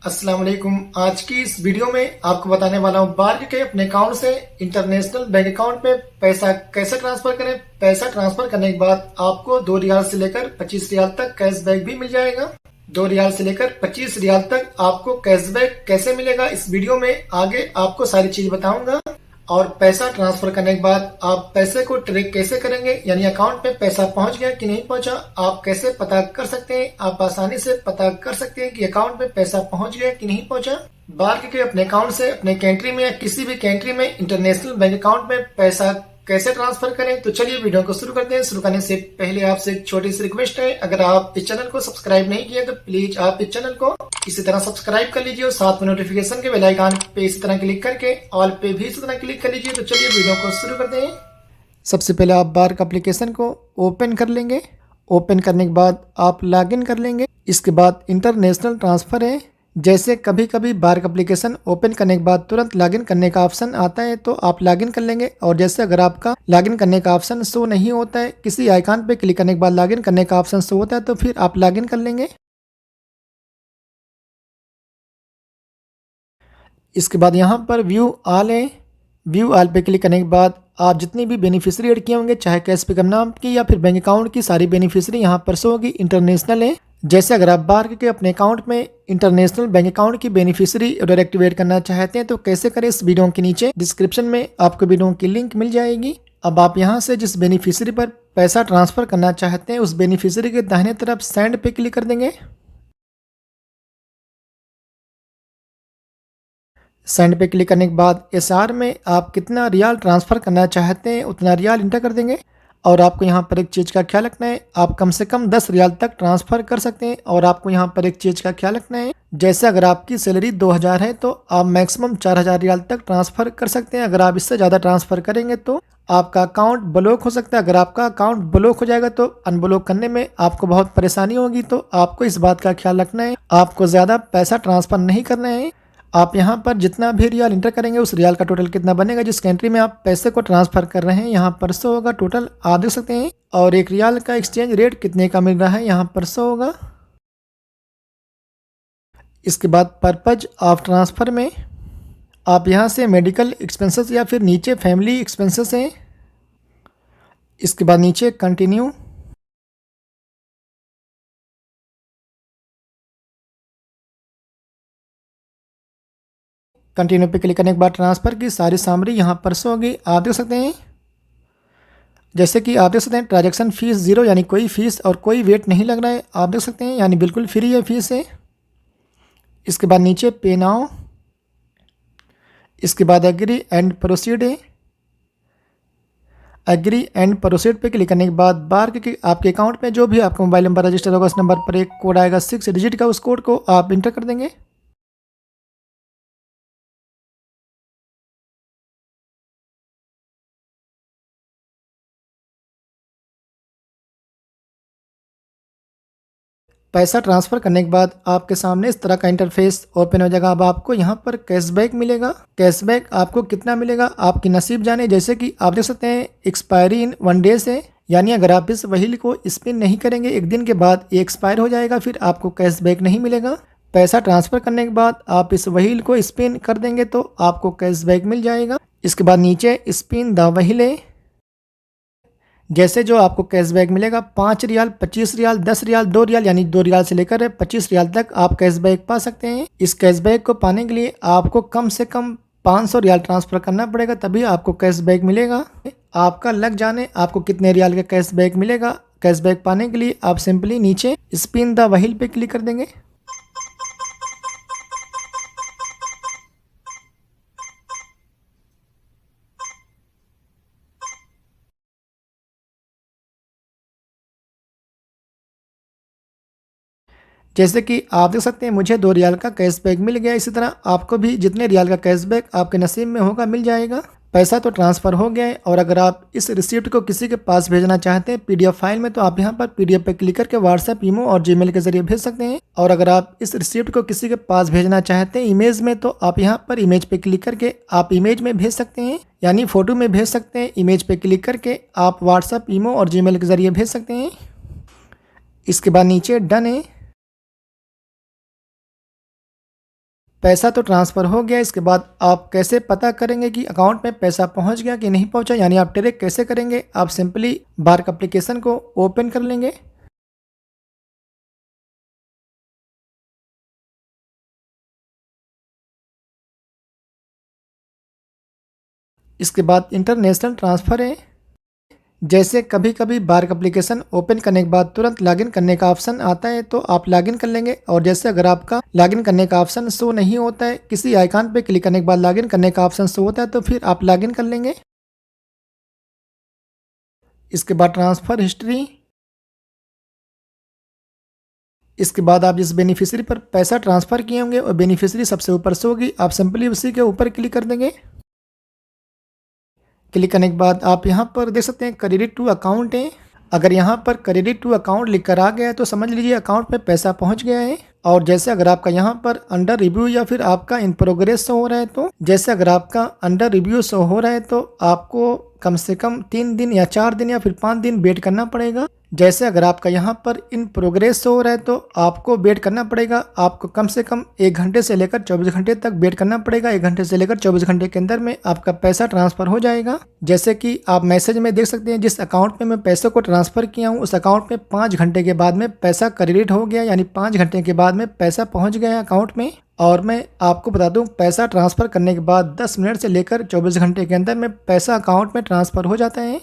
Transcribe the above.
अस्सलाम वालेकुम। आज की इस वीडियो में आपको बताने वाला हूँ बार्क के अपने अकाउंट से इंटरनेशनल बैंक अकाउंट पे पैसा कैसे ट्रांसफर करें। पैसा ट्रांसफर करने के बाद आपको 2 रियाल से लेकर 25 रियाल तक कैशबैक भी मिल जाएगा। 2 रियाल से लेकर 25 रियाल तक आपको कैशबैक कैसे मिलेगा, इस वीडियो में आगे आपको सारी चीज बताऊंगा। और पैसा ट्रांसफर करने के बाद आप पैसे को ट्रैक कैसे करेंगे, यानी अकाउंट में पैसा पहुंच गया कि नहीं पहुंचा, आप कैसे पता कर सकते हैं। आप आसानी से पता कर सकते हैं कि अकाउंट में पैसा पहुंच गया कि नहीं पहुंचा। बार्क के अपने अकाउंट से अपने कंट्री में या किसी भी कंट्री में इंटरनेशनल बैंक अकाउंट में पैसा कैसे ट्रांसफर करें। तो चलिए वीडियो को शुरू करते हैं। शुरू करने से पहले आपसे एक छोटी सी रिक्वेस्ट है, अगर आप इस चैनल को सब्सक्राइब नहीं किए तो प्लीज आप इस चैनल को इसी तरह सब्सक्राइब कर लीजिए और साथ में नोटिफिकेशन के बेल आइकन पे इसी तरह क्लिक करके ऑल पे भी इसी तरह क्लिक कर लीजिए। तो चलिए वीडियो को शुरू करते हैं। सबसे पहले आप बार्क एप्लीकेशन को ओपन कर लेंगे। ओपन करने के बाद आप लॉगिन कर लेंगे। इसके बाद इंटरनेशनल ट्रांसफर है। जैसे कभी कभी बार्क एप्लीकेशन ओपन करने के बाद तुरंत लॉगिन करने का ऑप्शन आता है तो आप लॉगिन कर लेंगे। और जैसे अगर आपका लॉगिन करने का ऑप्शन शो नहीं होता है, किसी आइकन पे क्लिक करने के बाद लॉगिन करने का ऑप्शन शो होता है, तो फिर आप लॉगिन कर लेंगे। इसके बाद यहाँ पर व्यू ऑल है। व्यू ऑल पे क्लिक करने के बाद आप जितनी भी बेनिफिशियरी ऐड किए होंगे, चाहे कैशबैक नाम की या फिर बैंक अकाउंट की, सारी बेनिफिशियरी यहाँ पर शो होगी। इंटरनेशनल है। जैसे अगर आप बार्क के अपने अकाउंट में इंटरनेशनल बैंक अकाउंट की बेनिफिशियरी डायरेक्ट एक्टिवेट करना चाहते हैं तो कैसे करें, इस वीडियो के नीचे डिस्क्रिप्शन में आपको वीडियो की लिंक मिल जाएगी। अब आप यहाँ से जिस बेनिफिशियरी पर पैसा ट्रांसफर करना चाहते हैं उस बेनिफिशियरी के दाहिने तरफ सेंड पे क्लिक कर देंगे। सेंड पे क्लिक करने के बाद एसआर में आप कितना रियाल ट्रांसफ़र करना चाहते हैं उतना रियाल इंटर कर देंगे। और आपको यहाँ पर एक चीज़ का ख्याल रखना है, आप कम से कम 10 रियाल तक ट्रांसफ़र कर सकते हैं। और आपको यहाँ पर एक चीज़ का ख्याल रखना है, जैसे अगर आपकी सैलरी 2000 है तो आप मैक्सिमम 4000 रियाल तक ट्रांसफ़र कर सकते हैं। अगर आप इससे ज़्यादा ट्रांसफ़र करेंगे तो आपका अकाउंट ब्लॉक हो सकता है। अगर आपका अकाउंट ब्लॉक हो जाएगा तो अनब्लॉक करने में आपको बहुत परेशानी होगी। तो आपको इस बात का ख्याल रखना है, आपको ज़्यादा पैसा ट्रांसफ़र नहीं करना है। आप यहाँ पर जितना भी रियाल इंटर करेंगे उस रियाल का टोटल कितना बनेगा, जिस कंट्री में आप पैसे को ट्रांसफर कर रहे हैं यहाँ पर शो होगा। टोटल आप देख सकते हैं। और एक रियाल का एक्सचेंज रेट कितने का मिल रहा है यहाँ पर शो होगा। इसके बाद पर्पज ऑफ ट्रांसफ़र में आप यहाँ से मेडिकल एक्सपेंसेस या फिर नीचे फैमिली एक्सपेंसेस हैं। इसके बाद नीचे कंटिन्यू। कंटिन्यू पे क्लिक करने के बाद ट्रांसफ़र की सारी सामग्री यहाँ पर शो होगी। आप देख सकते हैं, जैसे कि आप देख सकते हैं ट्रांजैक्शन फीस 0, यानी कोई फीस और कोई वेट नहीं लग रहा है। आप देख सकते हैं, यानी बिल्कुल फ्री है फीस है। इसके बाद नीचे पे नाउ। इसके बाद एग्री एंड प्रोसीड है। एग्री एंड प्रोसीड पे क्लिक करने के बाद बार्क के आपके अकाउंट में जो भी आपका मोबाइल नंबर रजिस्टर होगा उस नंबर पर एक कोड आएगा 6 डिजिट का, उस कोड को आप इंटर कर देंगे। पैसा ट्रांसफ़र करने के बाद आपके सामने इस तरह का इंटरफेस ओपन हो जाएगा। अब आपको यहाँ पर कैशबैक मिलेगा। कैशबैक आपको कितना मिलेगा आपकी नसीब जाने। जैसे कि आप देख सकते हैं एक्सपायरी इन 1 डे से, यानी अगर आप इस व्हील को स्पिन नहीं करेंगे 1 दिन के बाद ये एक्सपायर हो जाएगा, फिर आपको कैशबैक नहीं मिलेगा। पैसा ट्रांसफ़र करने के बाद आप इस व्हील को स्पिन कर देंगे तो आपको कैशबैक मिल जाएगा। इसके बाद नीचे स्पिन द व्हील है। जैसे जो आपको कैशबैक मिलेगा 5 रियाल, 25 रियाल, 10 रियाल, 2 रियाल, यानी 2 रियाल से लेकर 25 रियाल तक आप कैशबैक पा सकते हैं। इस कैशबैक को पाने के लिए आपको कम से कम 500 रियाल ट्रांसफ़र करना पड़ेगा, तभी आपको कैशबैक मिलेगा। आपका लग जाने आपको कितने रियाल का कैशबैक मिलेगा। कैशबैक पाने के लिए आप सिंपली नीचे स्पिन द व्हील पे क्लिक कर देंगे। जैसे कि आप देख सकते हैं मुझे 2 रियाल का कैशबैक मिल गया। इसी तरह आपको भी जितने रियाल का कैशबैक आपके नसीब में होगा मिल जाएगा। पैसा तो ट्रांसफ़र हो गया है। और अगर आप इस रिसिप्ट को किसी के पास भेजना चाहते हैं पीडीएफ फाइल में, तो आप यहाँ पर पीडीएफ पे क्लिक करके व्हाट्सएप, ईमो और जीमेल के जरिए भेज सकते हैं। और अगर आप इस रिसिप्ट को किसी के पास भेजना चाहते हैं इमेज में, तो आप यहाँ पर इमेज पे क्लिक करके आप इमेज में भेज सकते हैं, यानी फ़ोटो में भेज सकते हैं। इमेज पे क्लिक करके आप व्हाट्सएप, ईमो और जीमेल के जरिए भेज सकते हैं। इसके बाद नीचे डन है। पैसा तो ट्रांसफ़र हो गया, इसके बाद आप कैसे पता करेंगे कि अकाउंट में पैसा पहुंच गया कि नहीं पहुंचा, यानी आप ट्रैक कैसे करेंगे। आप सिंपली बार्क एप्लीकेशन को ओपन कर लेंगे। इसके बाद इंटरनेशनल ट्रांसफ़र है। जैसे कभी कभी बार्क एप्लीकेशन ओपन करने के बाद तुरंत लॉगिन करने का ऑप्शन आता है, तो आप लॉगिन कर लेंगे। और जैसे अगर आपका लॉगिन करने का ऑप्शन शो नहीं होता है, किसी आइकन पे क्लिक करने के बाद लॉगिन करने का ऑप्शन शो होता है, तो फिर आप लॉगिन कर लेंगे। इसके बाद ट्रांसफ़र हिस्ट्री। इसके बाद आप जिस बेनिफिशियरी पर पैसा ट्रांसफ़र किए होंगे और बेनिफिशियरी सबसे ऊपर शो होगी, आप सिंपली उसी के ऊपर क्लिक कर देंगे। क्लिक करने के बाद आप यहाँ पर देख सकते हैं क्रेडिट टू अकाउंट है। अगर यहाँ पर क्रेडिट टू अकाउंट लिख कर आ गया है तो समझ लीजिए अकाउंट में पैसा पहुँच गया है। और जैसे अगर आपका यहाँ पर अंडर रिव्यू या फिर आपका इन प्रोग्रेस शो हो रहा है, तो जैसे अगर आपका अंडर रिव्यू शो हो रहा है तो आपको कम से कम 3 दिन या 4 दिन या फिर 5 दिन वेट करना पड़ेगा। जैसे अगर आपका यहाँ पर इन प्रोग्रेस शो हो रहा है तो आपको वेट करना पड़ेगा। आपको कम से कम 1 घंटे से लेकर 24 घंटे तक वेट करना पड़ेगा। 1 घंटे से लेकर 24 घंटे के अंदर में आपका पैसा ट्रांसफ़र हो जाएगा। जैसे कि आप मैसेज में देख सकते हैं, जिस अकाउंट में मैं पैसे को ट्रांसफ़र किया हूँ उस अकाउंट में 5 घंटे के बाद में पैसा क्रेडिट हो गया, यानी 5 घंटे के बाद में पैसा पहुँच गया अकाउंट में। और मैं आपको बता दूं, पैसा ट्रांसफ़र करने के बाद 10 मिनट से लेकर 24 घंटे के अंदर में पैसा अकाउंट में ट्रांसफ़र हो जाता है।